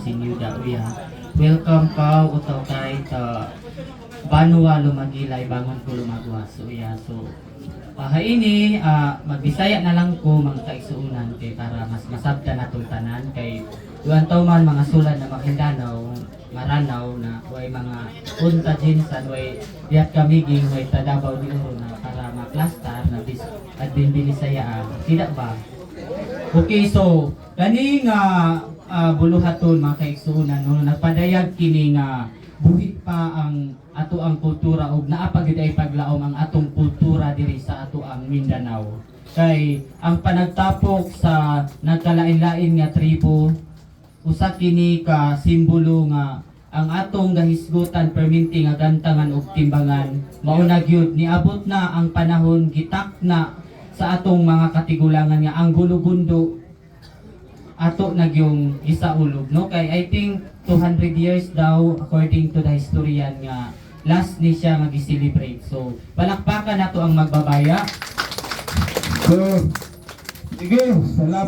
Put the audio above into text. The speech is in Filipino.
Sinyuda uya. Welcome ka utaw kay ta Banwa lumagilay bangon ko lumagwas uya. So ini magbisaya na lang ko mga kaigsuunan kay para mas masabtan natong tanan kay duan taw man mga sulan na Maguindanao maranaw na way mga punta jinsan way diat kamiging way tadabaw ni Uro na para maplastar na bis at binbinisayaan tidak ba. Okay, so kani nga buluhaton mga kaigsuunan no nagpadayag kini nga buhi pa ang ato ang kultura ug naa pa gid ay paglaom ang atong kultura diri sa ato ang Mindanao. Kay ang panagtapok sa nagkalain-lain nga tribo usa kini ka simbolo nga ang atong gahisgutan perminti nga gantangan ug timbangan mao na gyud niabot na ang panahon gitak na sa atong mga katigulangan nga ang gulugundo ato na yung isaulog no kay I think 200 years daw according to the historian nga last ni siya nga gi-celebrate. So palakpakan nato ang magbabaya. So sige, salamat.